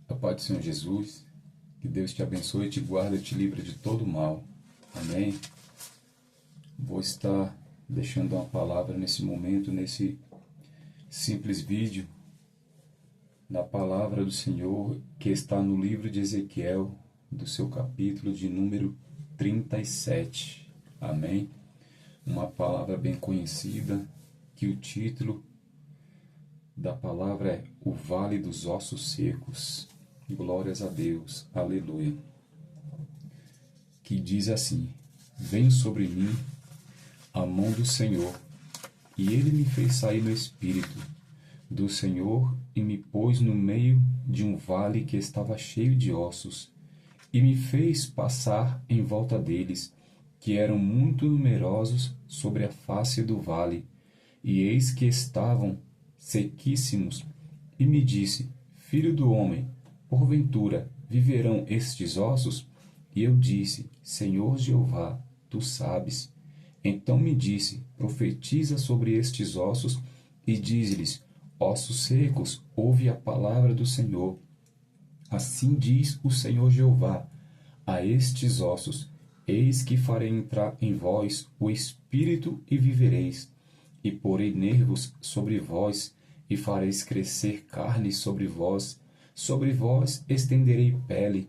A paz do Senhor Jesus, que Deus te abençoe, te guarde e te livre de todo mal. Amém? Vou estar deixando uma palavra nesse momento, nesse simples vídeo, na palavra do Senhor que está no livro de Ezequiel, do seu capítulo de número 37. Amém? Uma palavra bem conhecida, que o título da palavra é O Vale dos Ossos Secos. Glórias a Deus, aleluia. Que diz assim: Veio sobre mim a mão do Senhor, e ele me fez sair no espírito do Senhor e me pôs no meio de um vale que estava cheio de ossos, e me fez passar em volta deles, que eram muito numerosos sobre a face do vale, e eis que estavam sequíssimos, e me disse: Filho do homem, porventura viverão estes ossos? E eu disse: Senhor Jeová, tu sabes. Então me disse: Profetiza sobre estes ossos e dize-lhes: Ossos secos, ouve a palavra do Senhor. Assim diz o Senhor Jeová a estes ossos: Eis que farei entrar em vós o espírito e vivereis, e porei nervos sobre vós, e fareis crescer carne sobre vós estenderei pele,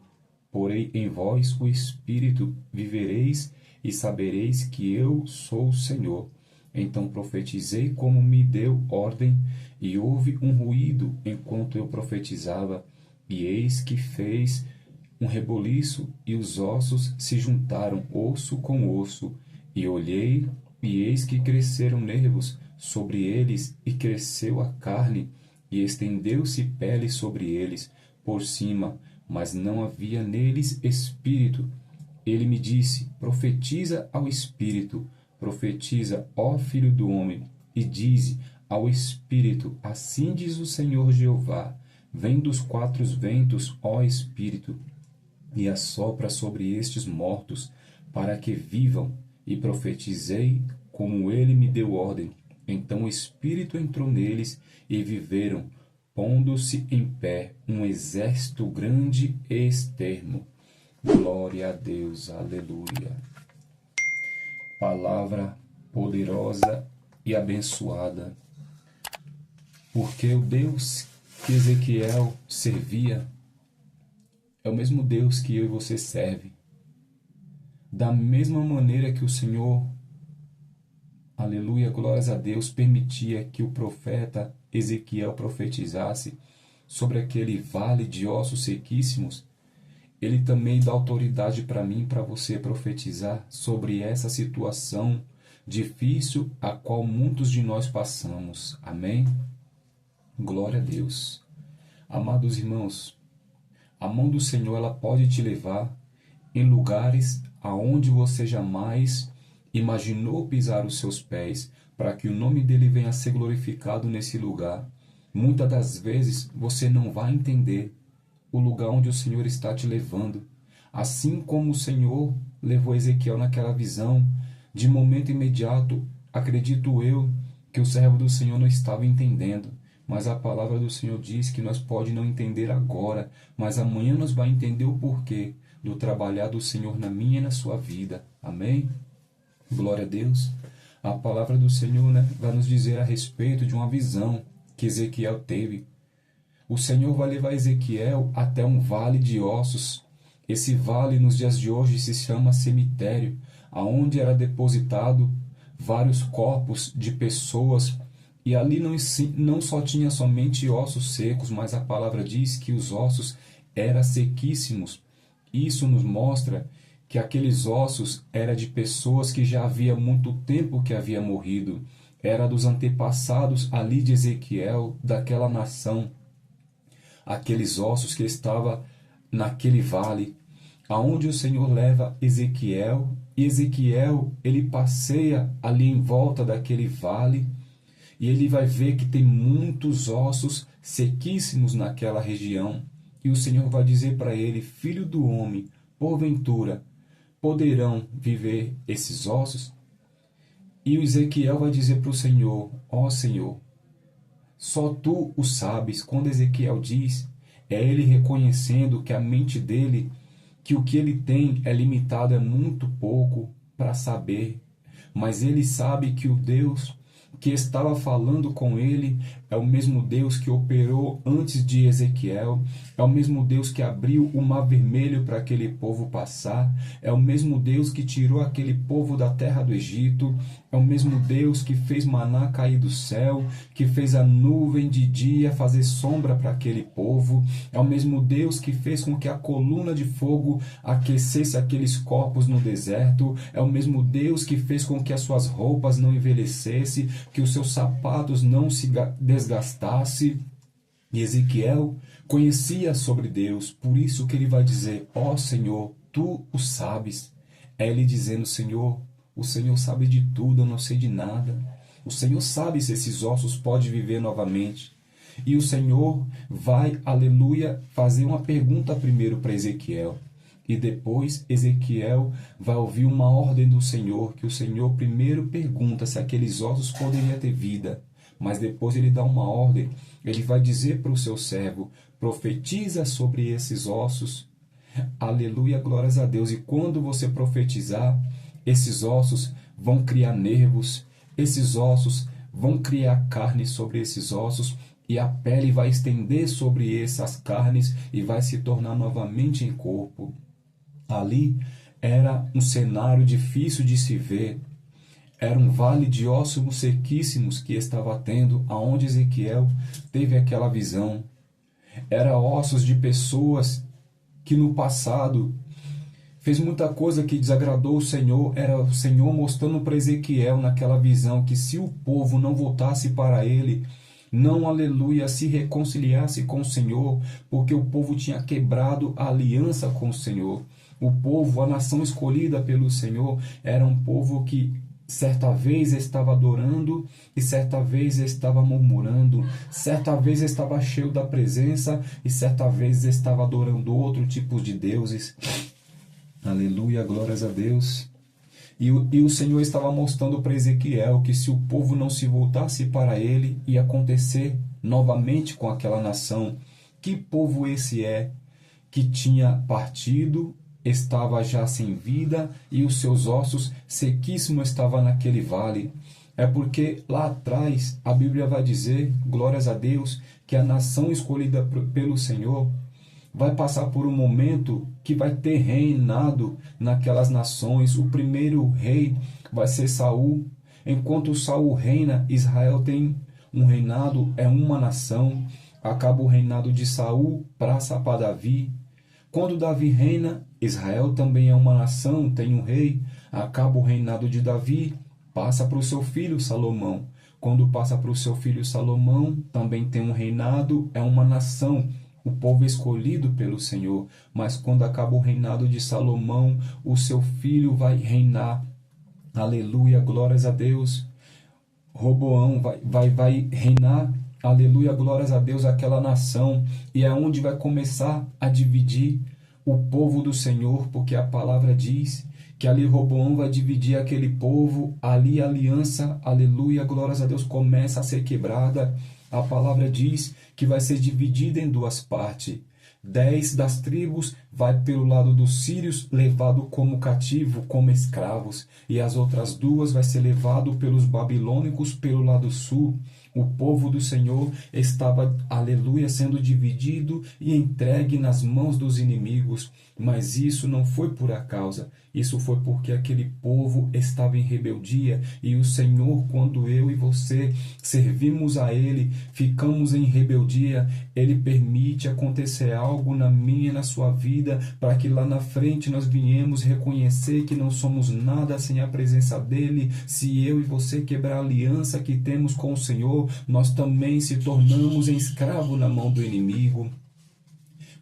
porei em vós o espírito, vivereis, e sabereis que eu sou o Senhor. Então profetizei como me deu ordem, e houve um ruído enquanto eu profetizava, e eis que fez um reboliço, e os ossos se juntaram osso com osso, e olhei, e eis que cresceram nervos sobre eles, e cresceu a carne, e estendeu-se pele sobre eles por cima, mas não havia neles espírito. Ele me disse: Profetiza ao espírito, profetiza, ó filho do homem, e dize ao espírito: Assim diz o Senhor Jeová: Vem dos quatro ventos, ó espírito, e assopra sobre estes mortos, para que vivam. E profetizei como ele me deu ordem. Então o espírito entrou neles, e viveram, pondo-se em pé um exército grande e externo. Glória a Deus, aleluia. Palavra poderosa e abençoada. Porque o Deus que Ezequiel servia é o mesmo Deus que eu e você serve. Da mesma maneira que o Senhor, aleluia, glórias a Deus, permitia que o profeta Ezequiel profetizasse sobre aquele vale de ossos sequíssimos, ele também dá autoridade para mim e para você profetizar sobre essa situação difícil a qual muitos de nós passamos. Amém? Glória a Deus. Amados irmãos, a mão do Senhor ela pode te levar em lugares aonde você jamais imaginou pisar os seus pés, para que o nome dele venha a ser glorificado nesse lugar. Muitas das vezes você não vai entender o lugar onde o Senhor está te levando. Assim como o Senhor levou Ezequiel naquela visão, de momento imediato, acredito eu, que o servo do Senhor não estava entendendo. Mas a palavra do Senhor diz que nós pode não entender agora, mas amanhã nós vai entender o porquê do trabalhar do Senhor na minha e na sua vida. Amém? Glória a Deus. A palavra do Senhor, vai nos dizer a respeito de uma visão que Ezequiel teve. O Senhor vai levar Ezequiel até um vale de ossos. Esse vale, nos dias de hoje, se chama cemitério, aonde era depositado vários corpos de pessoas. E ali não só tinha somente ossos secos, mas a palavra diz que os ossos eram sequíssimos. Isso nos mostra que aqueles ossos eram de pessoas que já havia muito tempo que havia morrido. Era dos antepassados ali de Ezequiel, daquela nação. Aqueles ossos que estavam naquele vale, aonde o Senhor leva Ezequiel, e Ezequiel, ele passeia ali em volta daquele vale, e ele vai ver que tem muitos ossos sequíssimos naquela região. E o Senhor vai dizer para ele: Filho do homem, porventura poderão viver esses ossos? E o Ezequiel vai dizer para o Senhor: ó Senhor, só tu o sabes. Quando Ezequiel diz, É ele reconhecendo que a mente dele, que o que ele tem é limitado, é muito pouco para saber. Mas ele sabe que o Deus que estava falando com ele é o mesmo Deus que operou antes de Ezequiel, é o mesmo Deus que abriu o mar vermelho para aquele povo passar, é o mesmo Deus que tirou aquele povo da terra do Egito, é o mesmo Deus que fez maná cair do céu, que fez a nuvem de dia fazer sombra para aquele povo, é o mesmo Deus que fez com que a coluna de fogo aquecesse aqueles corpos no deserto, é o mesmo Deus que fez com que as suas roupas não envelhecessem, que os seus sapatos não se desgastassem. E Ezequiel conhecia sobre Deus, por isso que ele vai dizer: ó Senhor, tu o sabes. É ele dizendo: Senhor, o Senhor sabe de tudo, eu não sei de nada. O Senhor sabe se esses ossos podem viver novamente. E o Senhor vai, aleluia, fazer uma pergunta primeiro para Ezequiel. E depois Ezequiel vai ouvir uma ordem do Senhor, que o Senhor primeiro pergunta se aqueles ossos poderiam ter vida. Mas depois ele dá uma ordem, ele vai dizer para o seu servo: profetiza sobre esses ossos. Aleluia, glórias a Deus. E quando você profetizar, esses ossos vão criar nervos, esses ossos vão criar carne sobre esses ossos, e a pele vai estender sobre essas carnes e vai se tornar novamente em corpo. Ali era um cenário difícil de se ver. Era um vale de ossos sequíssimos que estava tendo, aonde Ezequiel teve aquela visão. Era ossos de pessoas que no passado fez muita coisa que desagradou o Senhor. Era o Senhor mostrando para Ezequiel naquela visão que se o povo não voltasse para ele, não, aleluia, se reconciliasse com o Senhor, porque o povo tinha quebrado a aliança com o Senhor. O povo, a nação escolhida pelo Senhor, era um povo que certa vez estava adorando e certa vez estava murmurando, certa vez estava cheio da presença e certa vez estava adorando outro tipo de deuses. Aleluia, glórias a Deus. E o Senhor estava mostrando para Ezequiel que se o povo não se voltasse para ele, ia acontecer novamente com aquela nação. Que povo esse é que tinha partido, estava já sem vida e os seus ossos sequíssimos estavam naquele vale? É porque lá atrás a Bíblia vai dizer, glórias a Deus, que a nação escolhida pelo Senhor vai passar por um momento que vai ter reinado naquelas nações. O primeiro rei vai ser Saul. Enquanto Saul reina, Israel tem um reinado, é uma nação. Acaba o reinado de Saul, passa para Davi. Quando Davi reina, Israel também é uma nação, tem um rei. Acaba o reinado de Davi, passa para o seu filho Salomão. Quando passa para o seu filho Salomão, também tem um reinado, é uma nação, o povo escolhido pelo Senhor. Mas quando acaba o reinado de Salomão, o seu filho vai reinar. Aleluia, glórias a Deus. Roboão vai reinar. Aleluia, glórias a Deus, aquela nação. E é onde vai começar a dividir o povo do Senhor, porque a palavra diz que ali Roboão vai dividir aquele povo, ali a aliança, aleluia, glórias a Deus, começa a ser quebrada. A palavra diz que vai ser dividida em duas partes. 10 das tribos vai pelo lado dos sírios, levado como cativo, como escravos. E as outras 2 vai ser levado pelos babilônicos pelo lado sul. O povo do Senhor estava, aleluia, sendo dividido e entregue nas mãos dos inimigos. Mas isso não foi por acaso. Isso foi porque aquele povo estava em rebeldia. E o Senhor, quando eu e você servimos a Ele, ficamos em rebeldia, Ele permite acontecer algo na minha e na sua vida, para que lá na frente nós venhamos reconhecer que não somos nada sem a presença dEle. Se eu e você quebrar a aliança que temos com o Senhor, nós também se tornamos escravo na mão do inimigo.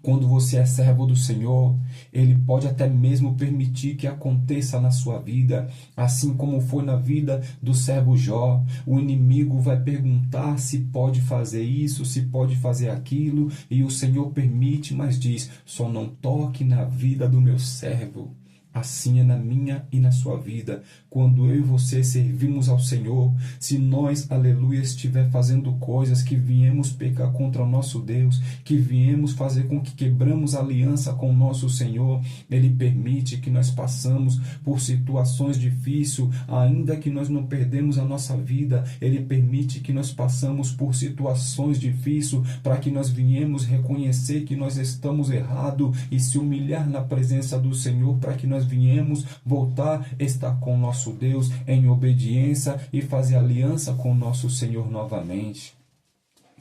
Quando você é servo do Senhor, Ele pode até mesmo permitir que aconteça na sua vida, assim como foi na vida do servo Jó. O inimigo vai perguntar se pode fazer isso, se pode fazer aquilo, e o Senhor permite, mas diz: só não toque na vida do meu servo. Assim é na minha e na sua vida. Quando eu e você servimos ao Senhor, se nós, aleluia, estiver fazendo coisas que viemos pecar contra o nosso Deus, que viemos fazer com que quebramos a aliança com o nosso Senhor, Ele permite que nós passamos por situações difíceis, ainda que nós não perdemos a nossa vida, Ele permite que nós passamos por situações difíceis para que nós viemos reconhecer que nós estamos errados e se humilhar na presença do Senhor, para que nós viemos voltar a estar com o nosso Deus em obediência e fazer aliança com o nosso Senhor novamente.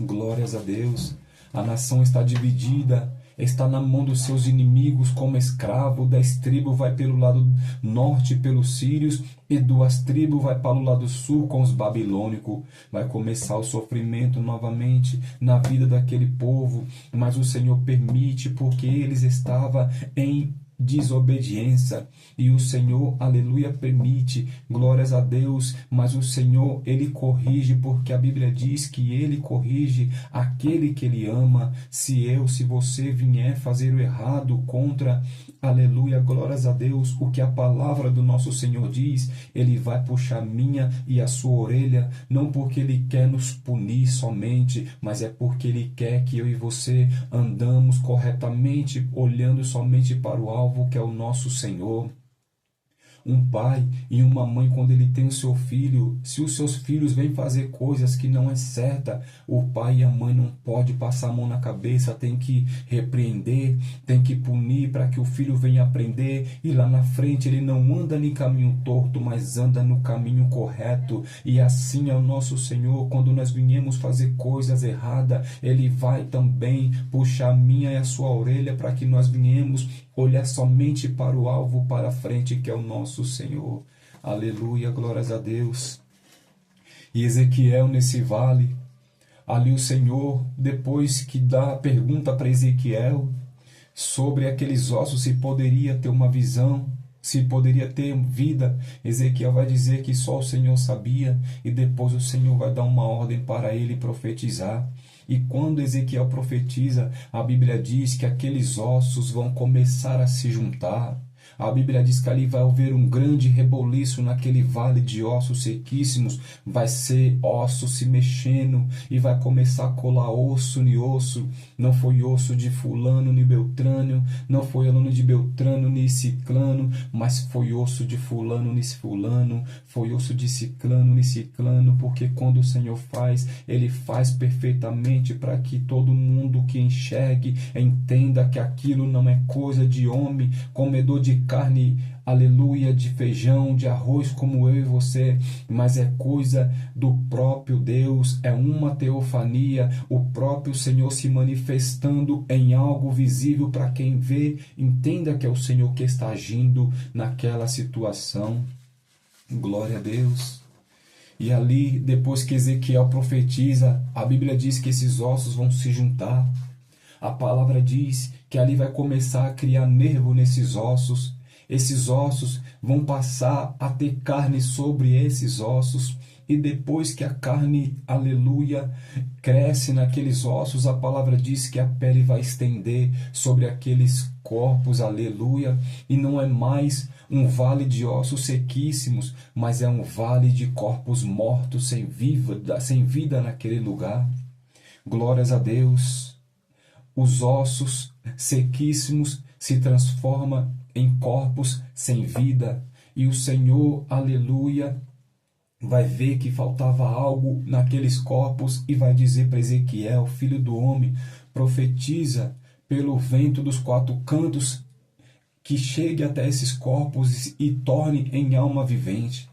Glórias a Deus. A nação está dividida, está na mão dos seus inimigos como escravo. 10 tribos vai pelo lado norte pelos sírios e 2 tribos vai para o lado sul com os babilônicos. Vai começar o sofrimento novamente na vida daquele povo, mas o Senhor permite porque eles estavam em desobediência e o Senhor, aleluia, permite, glórias a Deus, mas o Senhor, Ele corrige, porque a Bíblia diz que Ele corrige aquele que Ele ama. Se você vier fazer o errado contra, aleluia, glórias a Deus, o que a palavra do nosso Senhor diz, Ele vai puxar minha e a sua orelha, não porque Ele quer nos punir somente, mas é porque Ele quer que eu e você andamos corretamente, olhando somente para o alvo, que é o nosso Senhor. Um pai e uma mãe, quando ele tem o seu filho, se os seus filhos vêm fazer coisas que não é certa, o pai e a mãe não pode passar a mão na cabeça, tem que repreender, tem que punir para que o filho venha aprender e lá na frente ele não anda em caminho torto, mas anda no caminho correto. E assim é o nosso Senhor. Quando nós viemos fazer coisas erradas, Ele vai também puxar a minha e a sua orelha para que nós venhamos olhar somente para o alvo, para a frente, que é o nosso Senhor. Aleluia, glórias a Deus. E Ezequiel nesse vale, ali o Senhor, depois que dá a pergunta para Ezequiel sobre aqueles ossos, se poderia ter uma visão, se poderia ter vida, Ezequiel vai dizer que só o Senhor sabia, e depois o Senhor vai dar uma ordem para ele profetizar. E quando Ezequiel profetiza, a Bíblia diz que aqueles ossos vão começar a se juntar. A Bíblia diz que ali vai haver um grande reboliço naquele vale de ossos sequíssimos. Vai ser osso se mexendo e vai começar a colar osso em osso. Não foi osso de fulano nem beltrano, não foi aluno de beltrano nem ciclano, mas foi osso de fulano nem fulano, foi osso de ciclano nem ciclano, porque quando o Senhor faz, Ele faz perfeitamente para que todo mundo que enxergue entenda que aquilo não é coisa de homem, comedor de carne, aleluia, de feijão, de arroz como eu e você, mas é coisa do próprio Deus, é uma teofania, o próprio Senhor se manifestando em algo visível para quem vê, entenda que é o Senhor que está agindo naquela situação. Glória a Deus. E ali, depois que Ezequiel profetiza, a Bíblia diz que esses ossos vão se juntar. A palavra diz que ali vai começar a criar nervo nesses ossos. Esses ossos vão passar a ter carne sobre esses ossos. E depois que a carne, aleluia, cresce naqueles ossos, a palavra diz que a pele vai estender sobre aqueles corpos, aleluia. E não é mais um vale de ossos sequíssimos, mas é um vale de corpos mortos, sem vida naquele lugar. Glórias a Deus. Os ossos sequíssimos se transformam em corpos sem vida. E o Senhor, aleluia, vai ver que faltava algo naqueles corpos e vai dizer para Ezequiel, filho do homem, profetiza pelo vento dos 4 cantos que chegue até esses corpos e torne em alma vivente.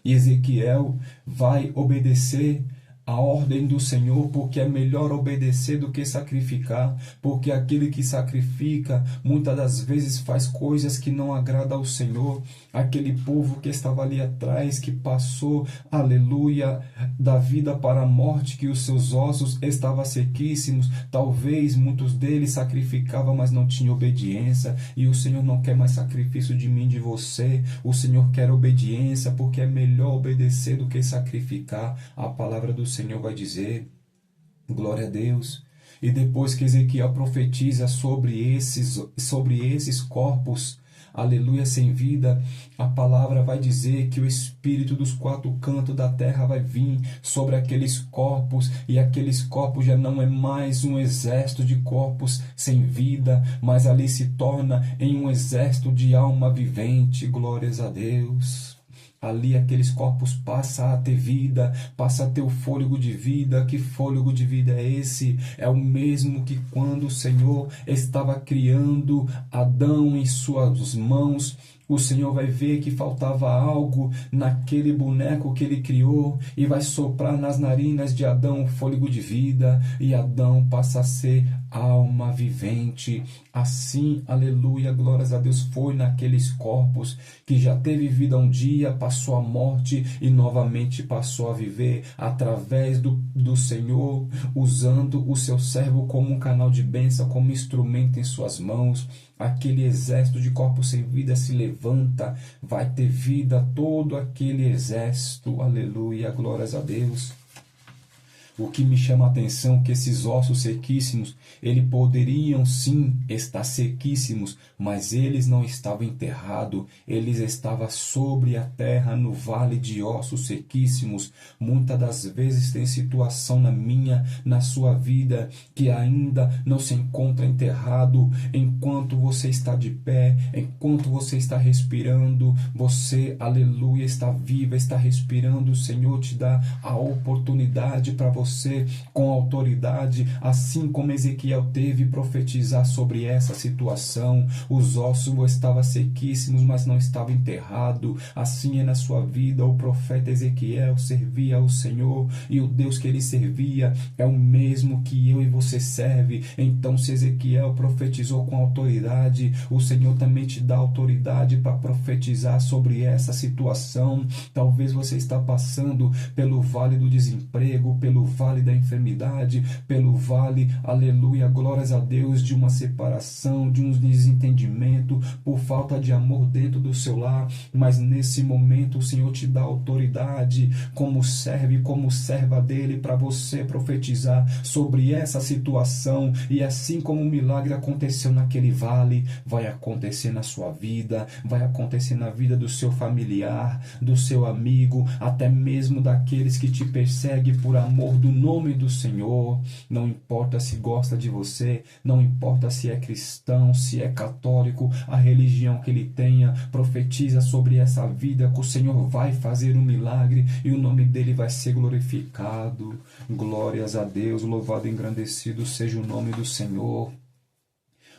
E Ezequiel vai obedecer a ordem do Senhor, porque é melhor obedecer do que sacrificar, porque aquele que sacrifica muitas das vezes faz coisas que não agradam ao Senhor. Aquele povo que estava ali atrás, que passou, aleluia, da vida para a morte, que os seus ossos estavam sequíssimos, talvez muitos deles sacrificavam, mas não tinham obediência, e o Senhor não quer mais sacrifício de mim, de você. O Senhor quer obediência, porque é melhor obedecer do que sacrificar. A palavra do Senhor vai dizer, glória a Deus. E depois que Ezequiel profetiza sobre esses corpos, aleluia, sem vida, a palavra vai dizer que o Espírito dos quatro cantos da terra vai vir sobre aqueles corpos, e aqueles corpos já não é mais um exército de corpos sem vida, mas ali se torna em um exército de alma vivente. Glórias a Deus. Ali aqueles corpos passam a ter vida, passam a ter o fôlego de vida. Que fôlego de vida é esse? É o mesmo que quando o Senhor estava criando Adão em suas mãos. O Senhor vai ver que faltava algo naquele boneco que Ele criou e vai soprar nas narinas de Adão o fôlego de vida, e Adão passa a ser alma vivente. Assim, aleluia, glórias a Deus, foi naqueles corpos que já teve vida um dia, passou a morte e novamente passou a viver através do Senhor, usando o seu servo como um canal de bênção, como instrumento em suas mãos. Aquele exército de corpos sem vida se levanta, vai ter vida todo aquele exército, aleluia, glórias a Deus. O que me chama a atenção é que esses ossos sequíssimos, eles poderiam sim estar sequíssimos, mas eles não estavam enterrados, eles estavam sobre a terra, no vale de ossos sequíssimos. Muitas das vezes tem situação na minha, na sua vida, que ainda não se encontra enterrado. Enquanto você está de pé, enquanto você está respirando, você, aleluia, está viva, está respirando, o Senhor te dá a oportunidade para você, com autoridade, assim como Ezequiel teve, profetizar sobre essa situação. Os ossos estavam sequíssimos, mas não estavam enterrados. Assim é na sua vida. O profeta Ezequiel servia ao Senhor, e o Deus que ele servia é o mesmo que eu e você serve. Então, se Ezequiel profetizou com autoridade, o Senhor também te dá autoridade para profetizar sobre essa situação. Talvez você está passando pelo vale do desemprego, pelo vale da enfermidade, pelo vale, aleluia, glórias a Deus, de uma separação, de um desentendimento, por falta de amor dentro do seu lar. Mas nesse momento o Senhor te dá autoridade como serve, como serva dele, para você profetizar sobre essa situação. E assim como o milagre aconteceu naquele vale, vai acontecer na sua vida, vai acontecer na vida do seu familiar, do seu amigo, até mesmo daqueles que te perseguem por amor do nome do Senhor. Não importa se gosta de você, não importa se é cristão, se é católico, a religião que ele tenha, profetiza sobre essa vida que o Senhor vai fazer um milagre e o nome dele vai ser glorificado. Glórias a Deus, louvado e engrandecido seja o nome do Senhor.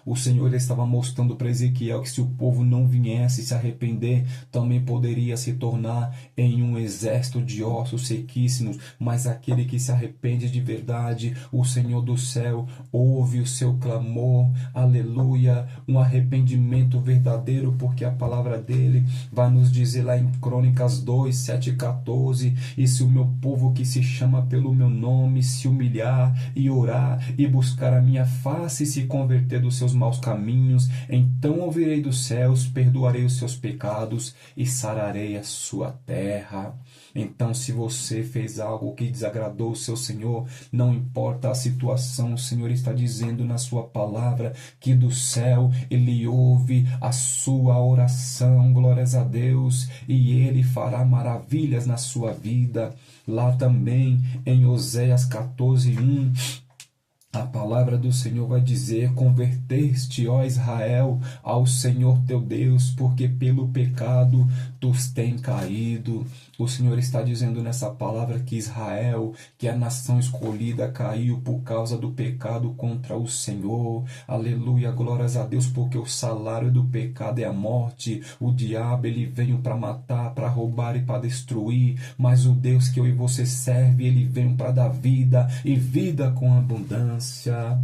O Senhor estava mostrando para Ezequiel que se o povo não viesse se arrepender, também poderia se tornar em um exército de ossos sequíssimos. Mas aquele que se arrepende de verdade, o Senhor do céu ouve o seu clamor, aleluia, um arrependimento verdadeiro, porque a palavra dele vai nos dizer lá em Crônicas 2, 7 e 14, e se o meu povo que se chama pelo meu nome se humilhar e orar e buscar a minha face e se converter dos seus maus caminhos, então ouvirei dos céus, perdoarei os seus pecados e sararei a sua terra. Então, se você fez algo que desagradou o seu Senhor, não importa a situação, o Senhor está dizendo na sua palavra que do céu ele ouve a sua oração, glórias a Deus, e ele fará maravilhas na sua vida. Lá também em Oséias 14:1, a palavra do Senhor vai dizer: converteste, ó Israel, ao Senhor teu Deus, porque pelo pecado tu tens caído. O Senhor está dizendo nessa palavra que Israel, que a nação escolhida, caiu por causa do pecado contra o Senhor. Aleluia, glórias a Deus, porque o salário do pecado é a morte. O diabo, ele veio para matar, para roubar e para destruir, mas o Deus que eu e você serve, ele veio para dar vida, e vida com abundância.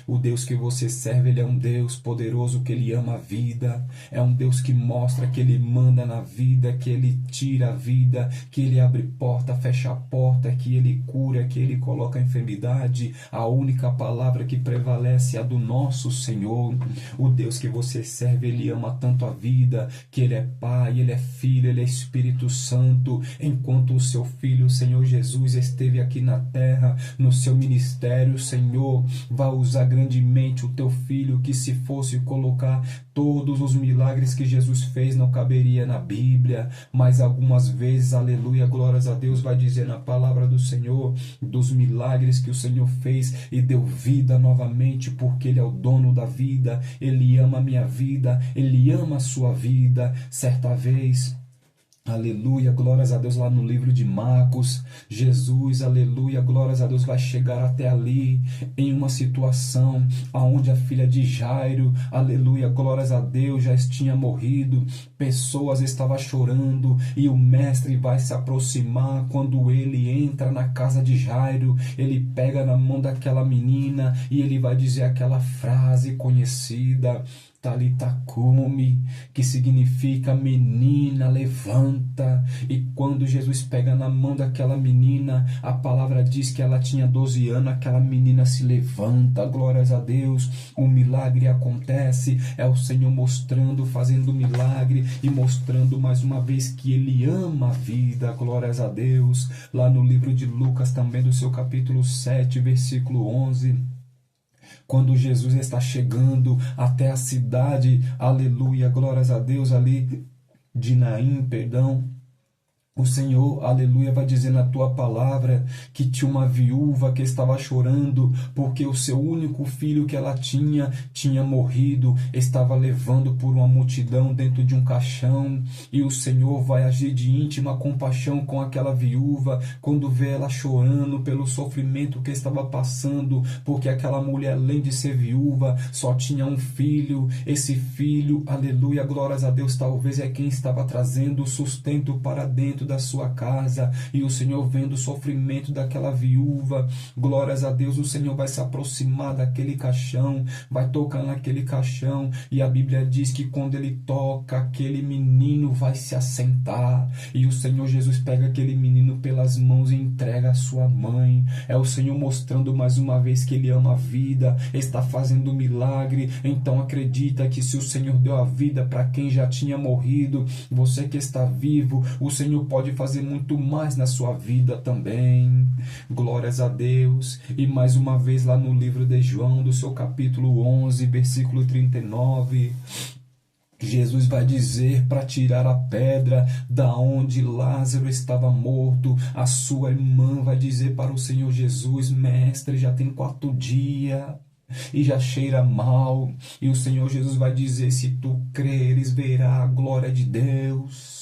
O Deus que você serve, ele é um Deus poderoso, que ele ama a vida. É um Deus que mostra que ele manda na vida, que ele tira a vida, que ele abre porta, fecha a porta, que ele cura, que ele coloca a enfermidade. A única palavra que prevalece é a do nosso Senhor. O Deus que você serve, ele ama tanto a vida, que ele é Pai, ele é Filho, ele é Espírito Santo. Enquanto o seu Filho, o Senhor Jesus, esteve aqui na terra, no seu ministério, o Senhor vai usar grandemente o teu filho, que se fosse colocar todos os milagres que Jesus fez não caberia na Bíblia, mas algumas vezes, aleluia, glórias a Deus, vai dizer na palavra do Senhor, dos milagres que o Senhor fez e deu vida novamente, porque Ele é o dono da vida, Ele ama a minha vida, Ele ama a sua vida. Certa vez, aleluia, glórias a Deus, lá no livro de Marcos, Jesus, aleluia, glórias a Deus, vai chegar até ali, em uma situação onde a filha de Jairo, aleluia, glórias a Deus, já tinha morrido, pessoas estavam chorando, e o mestre vai se aproximar. Quando ele entra na casa de Jairo, ele pega na mão daquela menina, e ele vai dizer aquela frase conhecida, Talita cumi, que significa menina, levanta. E quando Jesus pega na mão daquela menina, a palavra diz que ela tinha 12 anos, aquela menina se levanta, glórias a Deus, o milagre acontece, é o Senhor mostrando, fazendo milagre e mostrando mais uma vez que Ele ama a vida, glórias a Deus. Lá no livro de Lucas também, do seu capítulo 7, versículo 11, quando Jesus está chegando até a cidade, aleluia, glórias a Deus, ali de Naim, perdão, o Senhor, aleluia, vai dizer na tua palavra que tinha uma viúva que estava chorando porque o seu único filho que ela tinha morrido, estava levando por uma multidão dentro de um caixão, e o Senhor vai agir de íntima compaixão com aquela viúva quando vê ela chorando pelo sofrimento que estava passando, porque aquela mulher, além de ser viúva, só tinha um filho. Esse filho, aleluia, glórias a Deus, talvez é quem estava trazendo o sustento para dentro da sua casa, e o Senhor, vendo o sofrimento daquela viúva, glórias a Deus, o Senhor vai se aproximar daquele caixão, vai tocar naquele caixão, e a Bíblia diz que quando ele toca, aquele menino vai se assentar, e o Senhor Jesus pega aquele menino pelas mãos e entrega à sua mãe. É o Senhor mostrando mais uma vez que Ele ama a vida, está fazendo um milagre. Então acredita que se o Senhor deu a vida para quem já tinha morrido, você que está vivo, o Senhor pode fazer muito mais na sua vida também. Glórias a Deus. E mais uma vez lá no livro de João, do seu capítulo 11, versículo 39, Jesus vai dizer para tirar a pedra da onde Lázaro estava morto. A sua irmã vai dizer para o Senhor Jesus: mestre, já tem 4 dias e já cheira mal. E o Senhor Jesus vai dizer: se tu creres, verá a glória de Deus.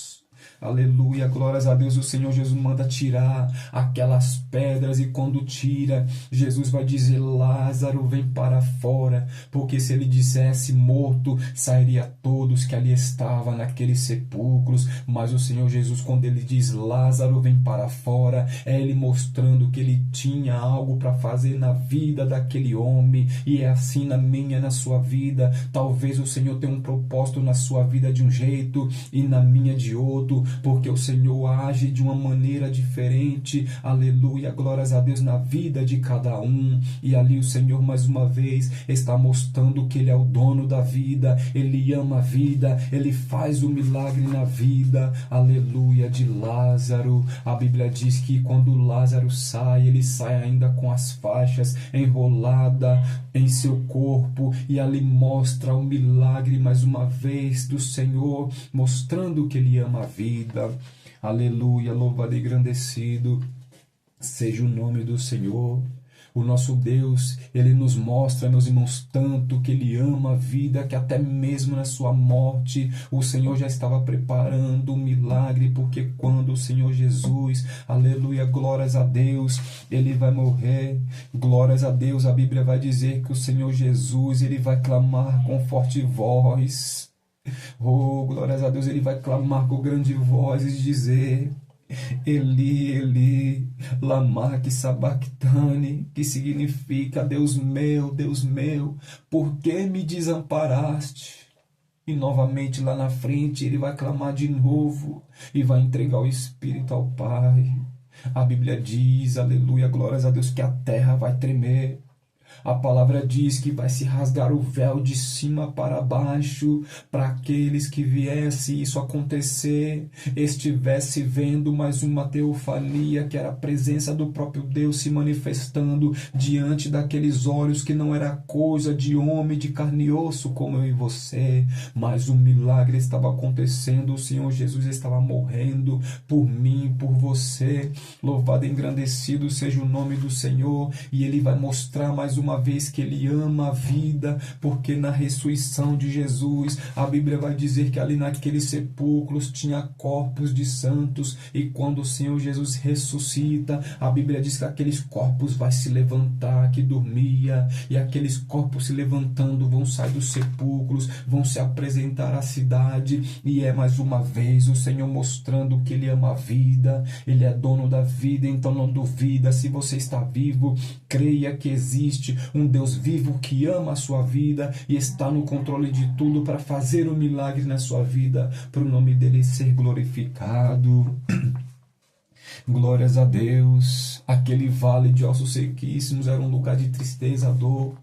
Aleluia, glórias a Deus. O Senhor Jesus manda tirar aquelas pedras, e quando tira, Jesus vai dizer: Lázaro, vem para fora, porque se ele dissesse morto, sairia todos que ali estavam naqueles sepulcros. Mas o Senhor Jesus, quando ele diz Lázaro, vem para fora, é ele mostrando que ele tinha algo para fazer na vida daquele homem, e é assim na minha, na sua vida. Talvez o Senhor tenha um propósito na sua vida de um jeito e na minha de outro, porque o Senhor age de uma maneira diferente, aleluia, glórias a Deus, na vida de cada um. E ali o Senhor mais uma vez está mostrando que Ele é o dono da vida, Ele ama a vida, Ele faz o milagre na vida, aleluia, de Lázaro. A Bíblia diz que quando Lázaro sai, ele sai ainda com as faixas enroladas em seu corpo, e ali mostra o milagre mais uma vez do Senhor, mostrando que Ele ama a vida. Aleluia, louvado e engrandecido seja o nome do Senhor. O nosso Deus, Ele nos mostra, meus irmãos, tanto que Ele ama a vida, que até mesmo na sua morte, o Senhor já estava preparando um milagre, porque quando o Senhor Jesus, aleluia, glórias a Deus, Ele vai morrer, glórias a Deus, a Bíblia vai dizer que o Senhor Jesus, Ele vai clamar com forte voz. Oh, glórias a Deus, Ele vai clamar com grande voz e dizer: Eli, Eli, lama sabachthani, que significa Deus meu, por que me desamparaste? E novamente lá na frente Ele vai clamar de novo e vai entregar o Espírito ao Pai. A Bíblia diz, aleluia, glórias a Deus, que a terra vai tremer. A palavra diz que vai se rasgar o véu de cima para baixo, para aqueles que viesse isso acontecer, estivesse vendo mais uma teofania, que era a presença do próprio Deus se manifestando diante daqueles olhos, que não era coisa de homem, de carne e osso como eu e você, mas um milagre estava acontecendo, o Senhor Jesus estava morrendo por mim, por você. Louvado e engrandecido seja o nome do Senhor, e Ele vai mostrar mais uma vez que Ele ama a vida, porque na ressurreição de Jesus, a Bíblia vai dizer que ali naqueles sepulcros tinha corpos de santos, e quando o Senhor Jesus ressuscita, a Bíblia diz que aqueles corpos vai se levantar, que dormia, e aqueles corpos se levantando vão sair dos sepulcros, vão se apresentar à cidade, e é mais uma vez o Senhor mostrando que Ele ama a vida, Ele é dono da vida. Então não duvida, se você está vivo, creia que existe um Deus vivo que ama a sua vida e está no controle de tudo para fazer um milagre na sua vida, para o nome dele ser glorificado. Glórias a Deus. Aquele vale de ossos sequíssimos era um lugar de tristeza, dor.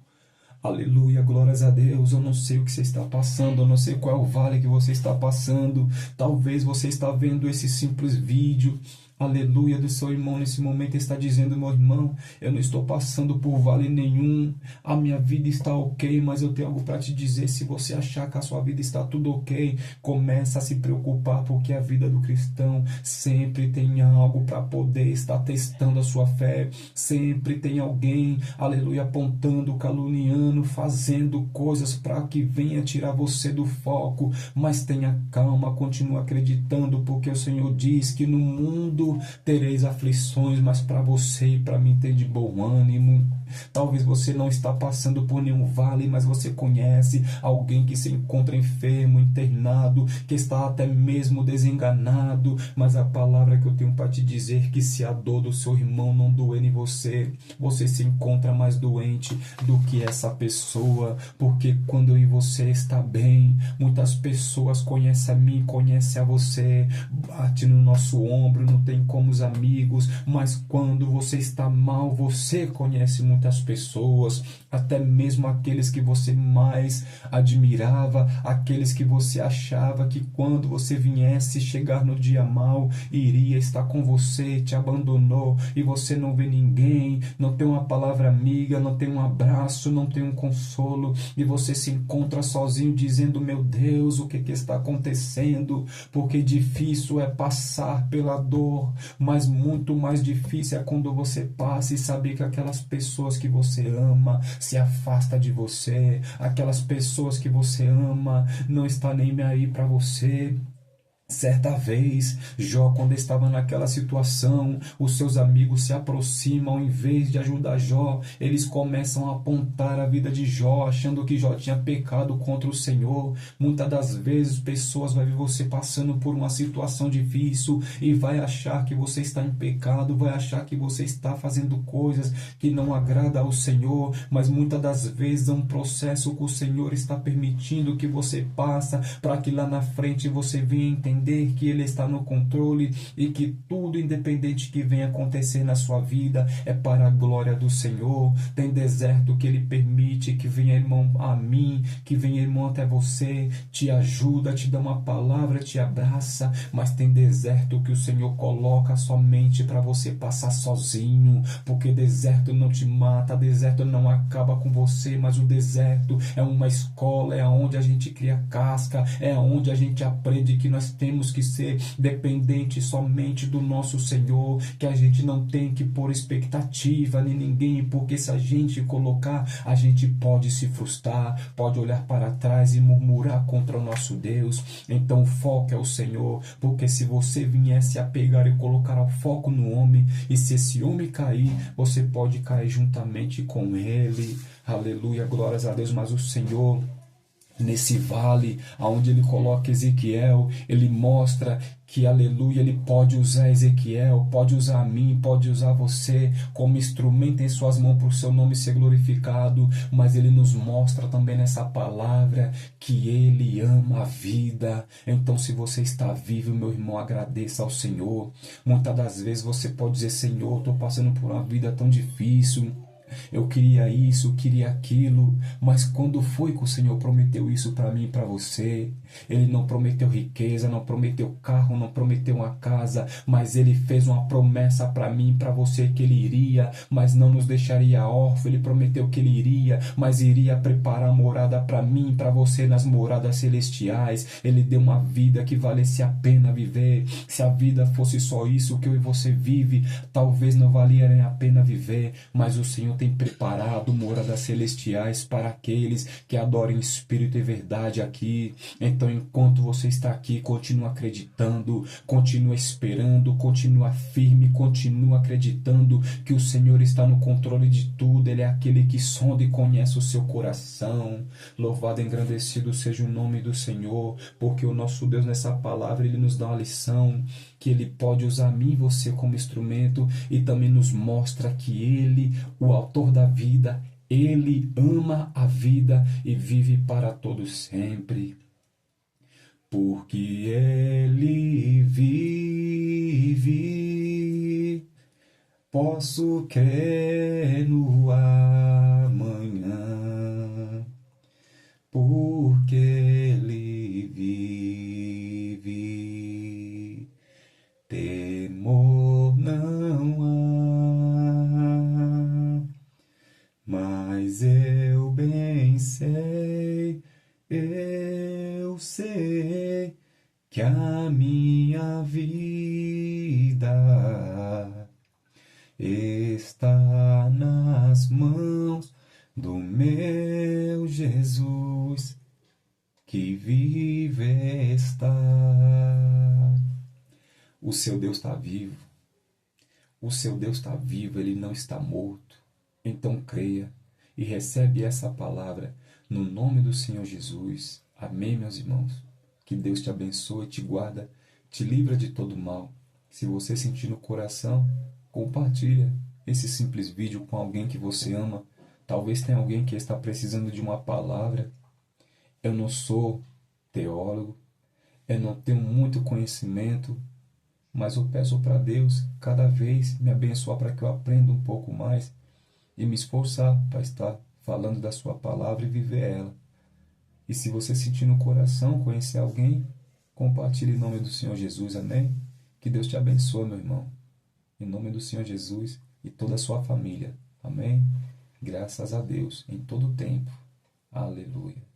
Aleluia, glórias a Deus. Eu não sei o que você está passando, eu não sei qual é o vale que você está passando. Talvez você está vendo esse simples vídeo, aleluia, do seu irmão nesse momento, está dizendo: meu irmão, eu não estou passando por vale nenhum, a minha vida está ok, mas eu tenho algo para te dizer. Se você achar que a sua vida está tudo ok, começa a se preocupar, porque a vida do cristão sempre tem algo para poder estar testando a sua fé, sempre tem alguém, aleluia, apontando, caluniando, fazendo coisas para que venha tirar você do foco. Mas tenha calma, continue acreditando, porque o Senhor diz que no mundo tereis aflições, mas para você e para mim ter de bom ânimo. Talvez você não está passando por nenhum vale, mas você conhece alguém que se encontra enfermo, internado, que está até mesmo desenganado, mas a palavra que eu tenho para te dizer é que se a dor do seu irmão não doer em você, você se encontra mais doente do que essa pessoa, porque quando eu e você está bem, muitas pessoas conhecem a mim, conhecem a você, bate no nosso ombro, não tem como os amigos, mas quando você está mal, você conhece muitas pessoas, até mesmo aqueles que você mais admirava, aqueles que você achava que quando você viesse chegar no dia mal, iria estar com você, te abandonou, e você não vê ninguém, não tem uma palavra amiga, não tem um abraço, não tem um consolo, e você se encontra sozinho dizendo: meu Deus, o que está acontecendo? Porque difícil é passar pela dor, mas muito mais difícil é quando você passa e saber que aquelas pessoas que você ama se afastam de você, aquelas pessoas que você ama não está nem aí para você. Certa vez, Jó, quando estava naquela situação, os seus amigos se aproximam, ao invés de ajudar Jó, eles começam a apontar a vida de Jó, achando que Jó tinha pecado contra o Senhor. Muitas das vezes, pessoas vão ver você passando por uma situação difícil e vai achar que você está em pecado, vai achar que você está fazendo coisas que não agradam ao Senhor, mas muitas das vezes é um processo que o Senhor está permitindo que você passe, para que lá na frente você venha entender que Ele está no controle e que tudo, independente que venha acontecer na sua vida, é para a glória do Senhor. Tem deserto que Ele permite que venha, irmão, a mim, que venha, irmão, até você, te ajuda, te dá uma palavra, te abraça, mas tem deserto que o Senhor coloca somente para você passar sozinho, porque deserto não te mata, deserto não acaba com você, mas o deserto é uma escola, é onde a gente cria casca, é onde a gente aprende que nós temos que ser dependentes somente do nosso Senhor, que a gente não tem que pôr expectativa em ninguém, porque se a gente colocar, a gente pode se frustrar, pode olhar para trás e murmurar contra o nosso Deus. Então o foco é o Senhor, porque se você viesse a pegar e colocar o foco no homem, e se esse homem cair, você pode cair juntamente com ele. Aleluia, glórias a Deus. Mas o Senhor, nesse vale aonde Ele coloca Ezequiel, Ele mostra que, aleluia, Ele pode usar Ezequiel, pode usar a mim, pode usar você como instrumento em suas mãos para o seu nome ser glorificado. Mas Ele nos mostra também nessa palavra que Ele ama a vida. Então, se você está vivo, meu irmão, agradeça ao Senhor. Muitas das vezes você pode dizer: Senhor, estou passando por uma vida tão difícil, Eu queria isso, queria aquilo, mas quando foi que o Senhor prometeu isso para mim e para você? Ele não prometeu riqueza, não prometeu carro, não prometeu uma casa, mas Ele fez uma promessa para mim e para você que Ele iria, mas não nos deixaria órfãos. Ele prometeu que Ele iria, mas iria preparar morada para mim e para você nas moradas celestiais. Ele deu uma vida que valesse a pena viver. Se a vida fosse só isso que eu e você vive, talvez não valia nem a pena viver, mas o Senhor tem preparado moradas celestiais para aqueles que adoram em espírito e verdade aqui. Então, enquanto você está aqui, continua acreditando, continua esperando, continua firme, continua acreditando que o Senhor está no controle de tudo. Ele é aquele que sonda e conhece o seu coração. Louvado e engrandecido seja o nome do Senhor, porque o nosso Deus, nessa palavra, Ele nos dá uma lição, que Ele pode usar mim e você como instrumento, e também nos mostra que Ele, o autor da vida, Ele ama a vida e vive para todos sempre. Porque Ele vive, posso crer no amanhã. Porque Ele vive, temor não há, mas eu bem sei, eu sei que a minha vida está nas mãos do meu Jesus, que vive está. O seu Deus está vivo. O seu Deus está vivo, Ele não está morto. Então creia e recebe essa palavra no nome do Senhor Jesus. Amém, meus irmãos? Que Deus te abençoe, te guarda, te livra de todo mal. Se você sentir no coração, compartilha esse simples vídeo com alguém que você ama. Talvez tenha alguém que está precisando de uma palavra. Eu não sou teólogo, eu não tenho muito conhecimento, mas eu peço para Deus cada vez me abençoar para que eu aprenda um pouco mais e me esforçar para estar falando da sua palavra e viver ela. E se você sentir no coração conhecer alguém, compartilhe em nome do Senhor Jesus, amém? Que Deus te abençoe, meu irmão, em nome do Senhor Jesus e toda a sua família, amém? Graças a Deus, em todo o tempo, aleluia.